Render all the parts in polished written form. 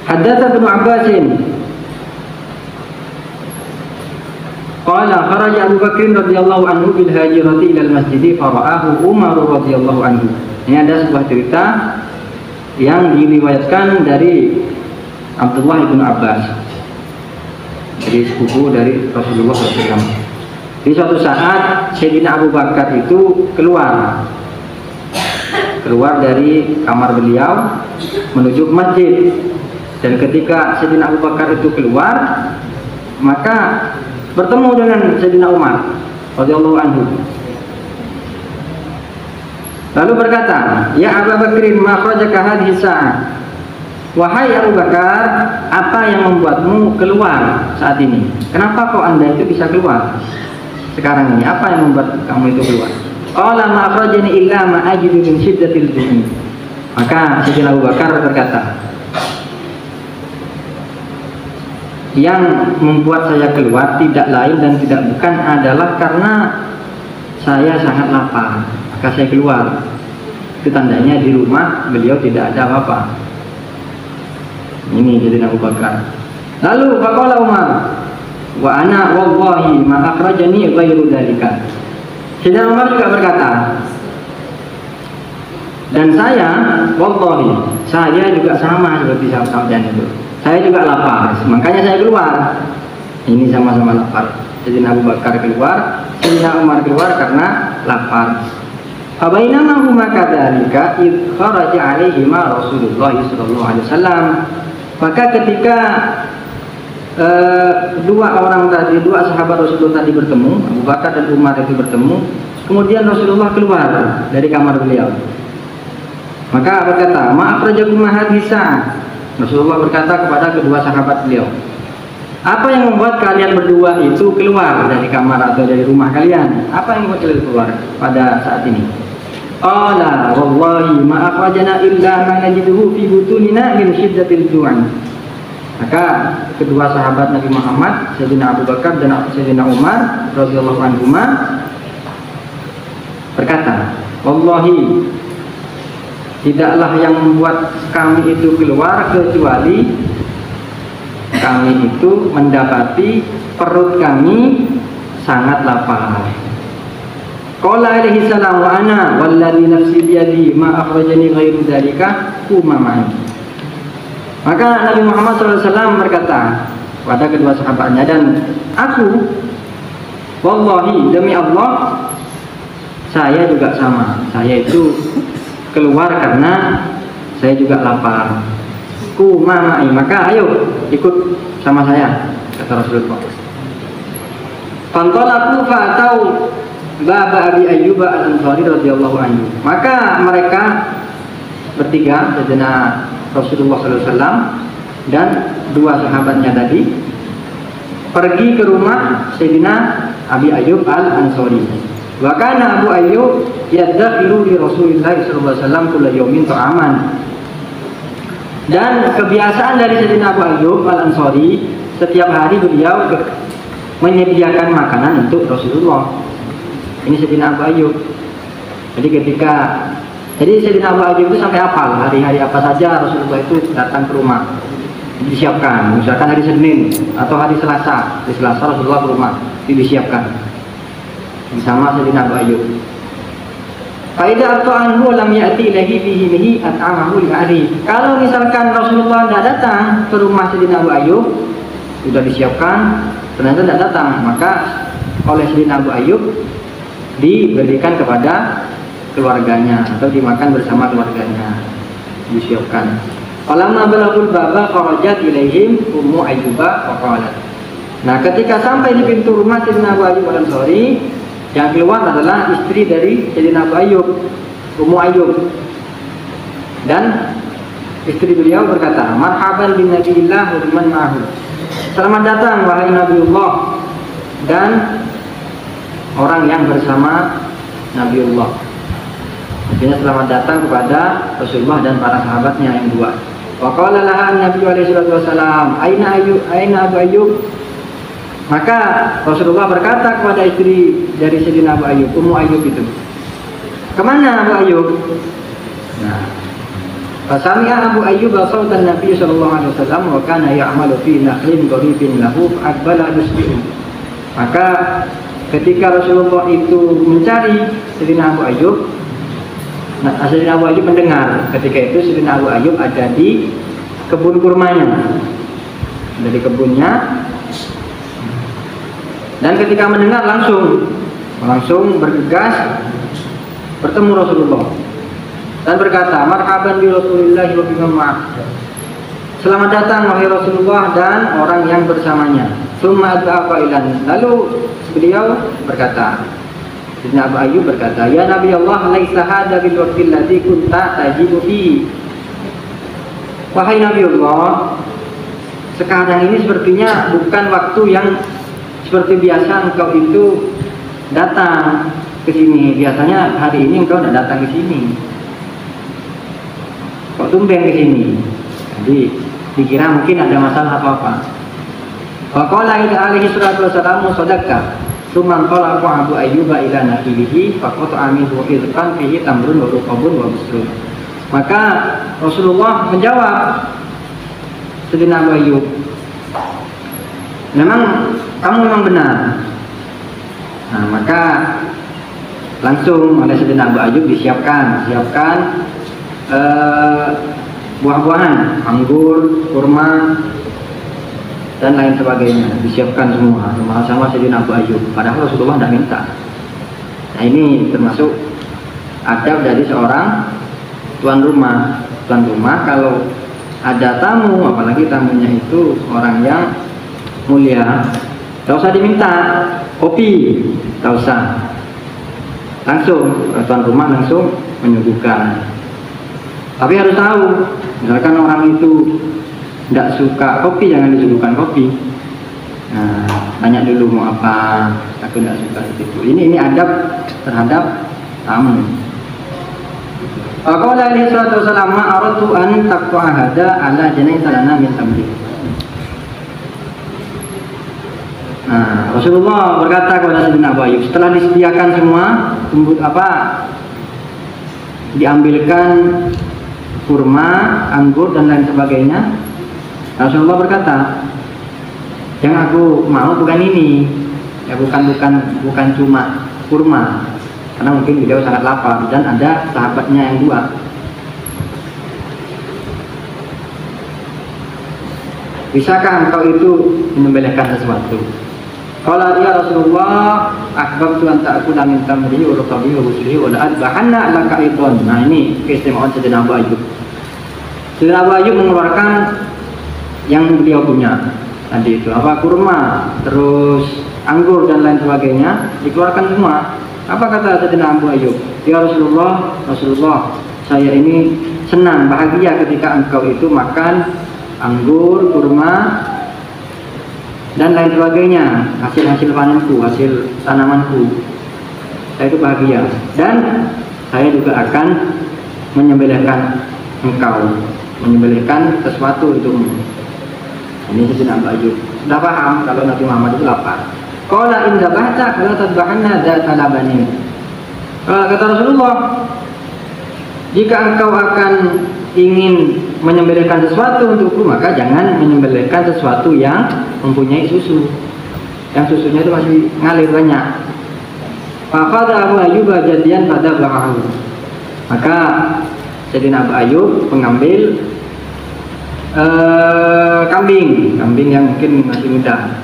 Haddatsa Ibnu Abbasin qala kharaja Abu Bakr radhiyallahu anhu bil hajirati ila al-masjid fara'ahu Umar radhiyallahu anhu. Ini ada sebuah cerita yang diriwayatkan dari Abdullah bin Abbas, dari sepupu dari Rasulullah SAW. Di suatu saat Sayyidina Abu Bakar itu keluar dari kamar beliau menuju ke masjid. Dan ketika Sayyidina Abu Bakar itu keluar, maka bertemu dengan Sayyidina Umar radhiyallahu anhu. Lalu berkata, "Ya Abu Bakrin, ma kharajaka hadhihi sa'ah?" Wahai Abu Bakar, apa yang membuatmu keluar saat ini? Kenapa kok Anda itu bisa keluar sekarang ini? Apa yang membuat kamu itu keluar? Qala ma akhrajani illa ma ajidu min shiddatil ju'i. Maka Sayyidina Abu Bakar berkata, yang membuat saya keluar tidak lain dan tidak bukan adalah karena saya sangat lapar, maka saya keluar. Itu tandanya di rumah beliau tidak ada apa-apa. Ini jadi Abu Bakar. Lalu faqala Umar, wa ana wallahi ma akhrajani ghairu dzalika. Sayyidina Umar juga berkata, dan saya wallahi, saya juga sama seperti sampean itu. Saya juga lapar, makanya saya keluar. Ini sama-sama lapar. Sayyidina Abu Bakar keluar, Sayyidina Umar keluar karena lapar. Fabainama huma kadzalika id kharaja alaihima Rasulullah sallallahu alaihi wasallam. Maka ketika dua sahabat Rasulullah tadi bertemu, Abu Bakar dan Umar itu bertemu, kemudian Rasulullah keluar dari kamar beliau. Maka berkata, "Ma akhrajakum hadisa." Rasulullah berkata kepada kedua sahabat beliau, apa yang membuat kalian berdua itu keluar dari kamar atau dari rumah kalian? Apa yang membuat kalian keluar pada saat ini? Qala wallahi ma akhrajana illa ma najiduhu fi butunina min shiddatil ju'an. Maka kedua sahabat Nabi Muhammad, Sayyidina Abu Bakar dan Sayyidina Umar radhiyallahu anhuma berkata, wallahi, tidaklah yang membuat kami itu keluar kecuali kami itu mendapati perut kami sangat lapar. Qala alaihi salam wa ana walladzi nafsi biyadi ma akhrajani ghairu dzalika umamai. Maka Nabi Muhammad SAW berkata pada kedua sahabatnya, dan aku wallahi, demi Allah, saya juga sama. Saya itu keluar karena saya juga lapar. Kumamai, maka ayo ikut sama saya, kata Rasulullah. Fantalaku fa'atau baba Abi Ayyub al-Ansari radhiyallahu anhu. Maka mereka bertiga, Sayyidina Rasulullah SAW dan dua sahabatnya tadi, pergi ke rumah Sayyidina Abi Ayyub al-Ansari. Wa kana Abu Ayyub yadakhiru li Rasulillah sallallahu alaihi wasallam kulla yawmin ta'aman. Dan kebiasaan dari Sayyidina Abu Ayyub al-Ansari, setiap hari beliau menyediakan makanan untuk Rasulullah. Ini Sayyidina Abu Ayyub. Jadi Sayyidina Abu Ayyub itu sampai hafal hari-hari apa saja Rasulullah itu datang ke rumah, disiapkan. Misalkan hari Senin atau hari Selasa, di Selasa Rasulullah ke rumah, disiapkan bersama Sayyidina Abu Ayyub. Faidah ata'anhu lam ya'ti ilahi bihimihi at'amahu li'ari. Kalau misalkan Rasulullah tidak datang ke rumah Sayyidina Abu Ayyub, sudah disiapkan, ternyata tidak datang, maka oleh Sayyidina Abu Ayyub diberikan kepada keluarganya atau dimakan bersama keluarganya, disiapkan. Falamma balagul baba kharajat ilaihim Ummu Ayyuba wa qalat. Nah, ketika sampai di pintu rumah Sayyidina Abu Ayyub al-Ansari, yang keluar adalah istri dari Sayyidina Abu Ayyub, Ummu Ayyub. Dan istri beliau berkata, marhaban bin Nabiillah wa biman ma'ahu. Selamat datang wahai Nabiullah dan orang yang bersama Nabiullah. Artinya selamat datang kepada Rasulullah dan para sahabatnya yang dua. Wa qala laha Nabi alaihi wasallam, aina Abu Ayyub? Maka Rasulullah berkata kepada istri dari Sayyidina Abu Ayyub, Ummu Ayyub itu, kemana Abu Ayyub? Nah, Fasami'a Abu Ayyub sautan Nabi sallallahu alaihi wasallam wa kana ya'malu fi nakhlin qaribin lahu aqbala yusbi'u. Maka ketika Rasulullah itu mencari Sayyidina Abu Ayyub, Sayyidina Abu Ayyub mendengar ketika itu Sayyidina Abu Ayyub ada di kebun kurmanya, dari kebunnya, dan ketika mendengar langsung bergegas bertemu Rasulullah dan berkata, marhaban bi Rasulillah wa biman ma'ah. Selamat datang wahai Rasulullah dan orang yang bersamanya. Summa atba'a ilan. Lalu beliau berkata, Sayyidina Abu Ayyub berkata, ya Nabi Allah, laisa hadza bil waqtil ladzi kunta tajibu fi. Wahai Nabi Allah, sekarang ini sepertinya bukan waktu yang seperti biasa engkau itu datang ke sini. Biasanya hari ini engkau tidak datang ke sini. Kok tumben ke sini? Jadi dikira mungkin ada masalah apa-apa. Wa qala alaihi salatu wassalamu sadaqta. Tsumma qala Abu Ayyub ila nabihi faqata minhu izqan fihi tamrun wa ruqabun wa busrun. Maka Rasulullah menjawab Sayyidina Abu Ayyub, kamu memang benar. Nah, maka langsung oleh Sayyidina Abu Ayyub disiapkan buah-buahan, anggur, kurma, dan lain sebagainya, disiapkan semua sama Sayyidina Abu Ayyub. Padahal Rasulullah tidak minta. Nah, ini termasuk adab dari seorang tuan rumah. Tuan rumah kalau ada tamu, apalagi tamunya itu orang yang mulia, tak usah diminta kopi, tak usah, langsung tuan rumah langsung menyuguhkan. Tapi harus tahu, misalkan orang itu tidak suka kopi, jangan disuguhkan kopi. Nah, tanya dulu mau apa, aku tidak suka itu. Ini adab terhadap tamu. Qala alaihi salatu wasallam, aradtu an taqta'a hada ala janai salana min tamri. Nah, Rasulullah berkata kepada Sayyidina Abu Ayyub, setelah disediakan semua, diambilkan kurma, anggur dan lain sebagainya, Rasulullah berkata, yang aku mau bukan ini, ya bukan cuma kurma, karena mungkin beliau sangat lapar dan ada sahabatnya yang dua. Bisakah engkau itu menyembelihkan sesuatu? Qala ya Rasulullah, ahbabtu an ta'kula min tamri wa rutabi wa busri wa adbahanna laka idon. Nah, ini keistimewaan Sayyidina Abu Ayyub. Sayyidina Abu Ayyub mengeluarkan yang beliau punya tadi itu, kurma, terus anggur dan lain sebagainya, dikeluarkan semua. Apa kata Sayyidina Abu Ayyub? Ya Rasulullah, saya ini senang, bahagia ketika engkau itu makan anggur, kurma dan lain sebagainya, hasil panenku, hasil tanamanku. Saya itu bahagia dan saya juga akan menyembelihkan engkau, menyembelihkan sesuatu untukmu. Ini Sayyidina Abu Ayyub sudah paham kalau Nabi Muhammad itu lapar. Qala in dzabahta fala tadbahanna dzata labanin. Kata Rasulullah, jika engkau akan ingin menyembelihkan sesuatu untukku, maka jangan menyembelihkan sesuatu yang mempunyai susu, yang susunya itu masih ngalir banyak. Faqada Abu Ayyub jadian pada bahahu. Maka Sayyidina Abu Ayyub mengambil kambing yang mungkin masih muda,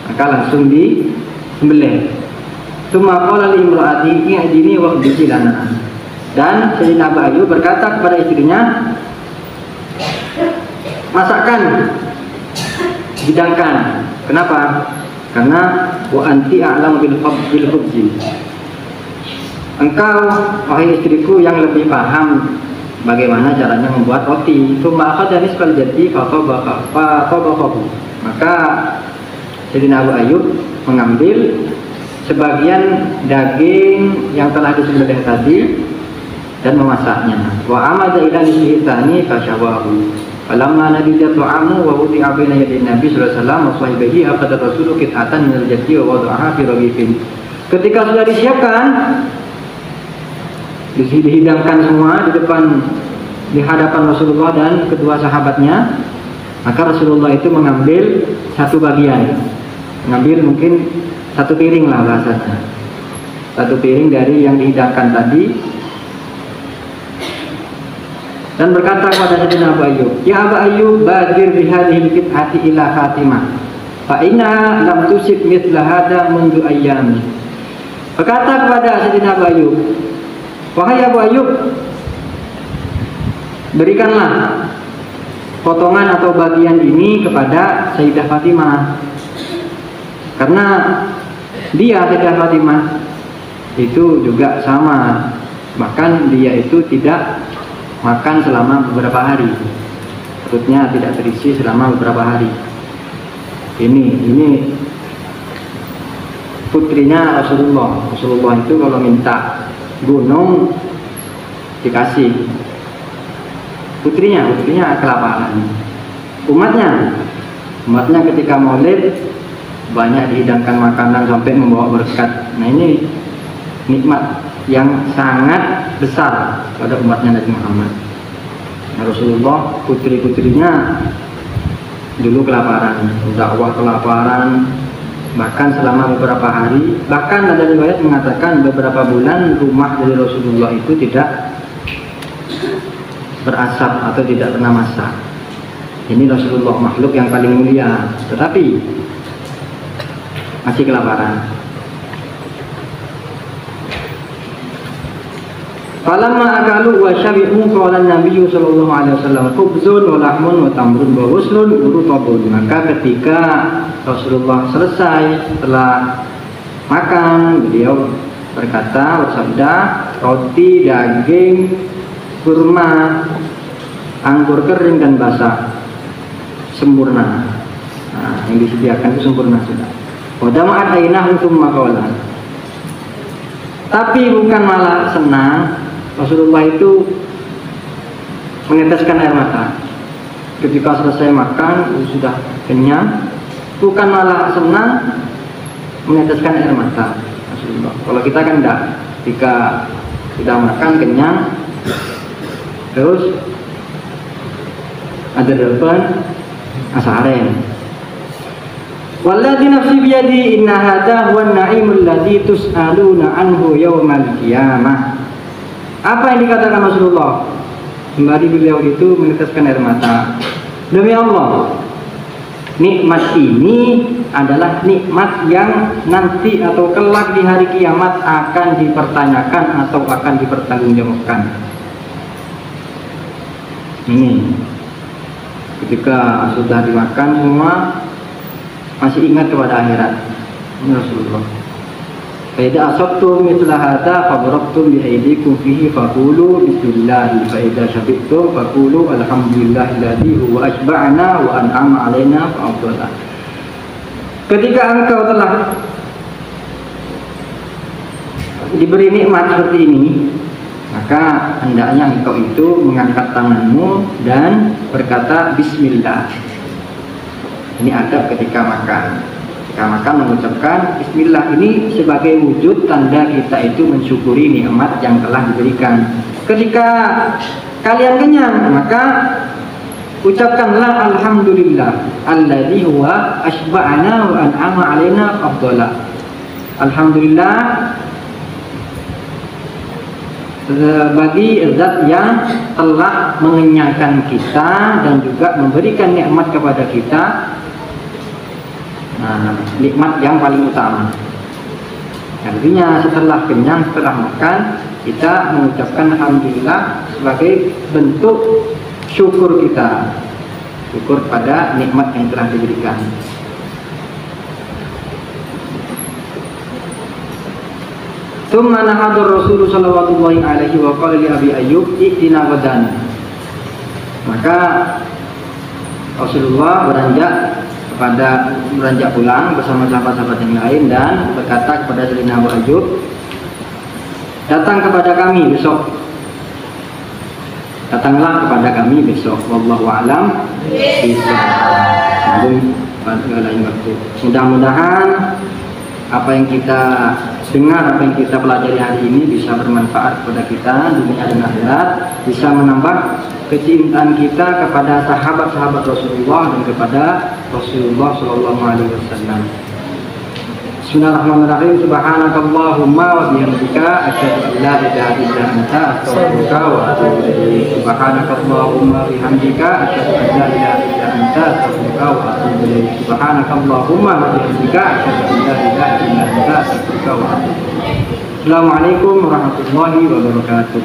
maka langsung disembelih. Tsumma qala li imraati i'dini wa khudhi lana. Dan Sayyidina Abu Ayyub berkata kepada istrinya, masakkan, hidangkan. Kenapa? Karena wa anti a'lamu bil khubzi. Engkau wahai istriku yang lebih paham bagaimana caranya membuat roti. Tsumma akhadha nisfal jaddi fa tabahu. Maka Sayyidina Abu Ayyub mengambil sebagian daging yang telah disembelih tadi dan memasaknya. Wa amada ila nisfitani fashawahu. Falamma nadija ta'amu wa uti'a baina yadi Nabi sallallahu alaihi wasallam wa sahibihi akhadha Rasulullah qit'atan min al-jaddi wa wada'aha fi raghifin. Ketika sudah disiapkan, dihidangkan semua di depan di hadapan Rasulullah dan kedua sahabatnya, maka Rasulullah itu mengambil satu bagian, mengambil mungkin satu piring lah bahasanya, satu piring dari yang dihidangkan tadi, dan berkata kepada Sayyidina Abu Ayyub, "Ya Abu Ayyub, badir bihadihil qit'ati ila Fatimah, fa inna lam tusib mithla hada mundu ayyami." Berkata kepada Sayyidina Abu Ayyub, "Wahai Abu Ayyub, berikanlah potongan atau bagian ini kepada Sayyidah Fatimah, karena dia, Sayyidah Fatimah, itu juga sama, bahkan dia itu tidak makan selama beberapa hari, perutnya tidak terisi selama beberapa hari." Ini putrinya Rasulullah. Rasulullah itu kalau minta gunung dikasih, putrinya kelaparan. Umatnya ketika maulid banyak dihidangkan makanan sampai membawa berkat. Nah, ini nikmat yang sangat besar pada umatnya Nabi Muhammad. Nah, Rasulullah, putri-putrinya dulu kelaparan, dakwah kelaparan, bahkan selama beberapa hari, bahkan ada riwayat mengatakan beberapa bulan rumah dari Rasulullah itu tidak berasap atau tidak pernah masak. Ini Rasulullah, makhluk yang paling mulia, tetapi masih kelaparan. Falamma akalu wa syabi'u qala an-nabiy sallallahu alaihi wasallam khubzun wa lahmun wa tamrun wa wuslun rutabun. Maka ketika Rasulullah selesai setelah makan, beliau bersabda, roti, daging, kurma, anggur kering dan basah sempurna. Nah, yang disediakan itu sempurna sudah. Wa dama'at ainahum tsumma qala. Tapi bukan malah senang, Rasulullah itu meneteskan air mata ketika selesai makan, sudah kenyang, bukan malah senang meneteskan air mata Rasulullah. Kalau kita kan enggak, ketika sudah makan kenyang terus ada depan asaren. Walladzi nafsi biyadi inna hadha huwa an-na'imul ladzi tus'aluna anhu yaumal qiyamah. Apa yang dikatakan Rasulullah? Kembali beliau itu meneteskan air mata. Demi Allah, nikmat ini adalah nikmat yang nanti atau kelak di hari kiamat akan dipertanyakan atau akan dipertanggungjawabkan. Ini ketika sudah dimakan semua masih ingat kepada akhirat. Ini Rasulullah. Fa idza asabtum mithla hadza fadarabtum bi aydikum fihi faqulu bismillah, fa idza syabi'tum faqulu alhamdulillahilladzi huwa asba'ana wa an'ama 'alaina fa afdala. Ketika engkau telah diberi nikmat seperti ini, maka hendaknya engkau itu mengangkat tanganmu dan berkata bismillah. Ini adab ketika makan. Ketika makan mengucapkan bismillah, ini sebagai wujud tanda kita itu mensyukuri nikmat yang telah diberikan. Ketika kalian kenyang, maka ucapkanlah alhamdulillah alladzi huwa asba'ana wa an'ama 'alaina afdala. Alhamdulillah bagi zat yang telah mengenyangkan kita dan juga memberikan nikmat kepada kita. Nah, nikmat yang paling utama. Artinya setelah kenyang, setelah makan, kita mengucapkan alhamdulillah sebagai bentuk syukur kita, syukur pada nikmat yang telah diberikan. Tsumma nahadur Rasulullah sallallahu alaihi wa qala li Abi Ayyub i'tina ghadan. Maka Rasulullah beranjak pulang bersama sahabat-sahabat yang lain dan berkata kepada Sayyidina Abu Ayyub, datang kepada kami besok. Datanglah kepada kami besok. Wallahu a'lam bishawab. Mudah-mudahan apa yang kita dengar, apa yang kita pelajari hari ini bisa bermanfaat kepada kita dunia dan akhirat, bisa menambah kecintaan kita kepada sahabat-sahabat Rasulullah dan kepada Rasulullah Shallallahu Alaihi Wasallam. Bismillahirrahmanirrahim. Subhanakallahumma wa bihamdika asyhadu an la ilaha illa anta astaghfiruka wa atubu ilaik. Subhanakallahumma wa bihamdika asyhadu an la ilaha illa anta astaghfiruka wa atubu ilaik. Subhanakallahumma wa bihamdika asyhadu an la ilaha illa anta astaghfiruka wa atubu ilaik. Assalamualaikum warahmatullahi wabarakatuh.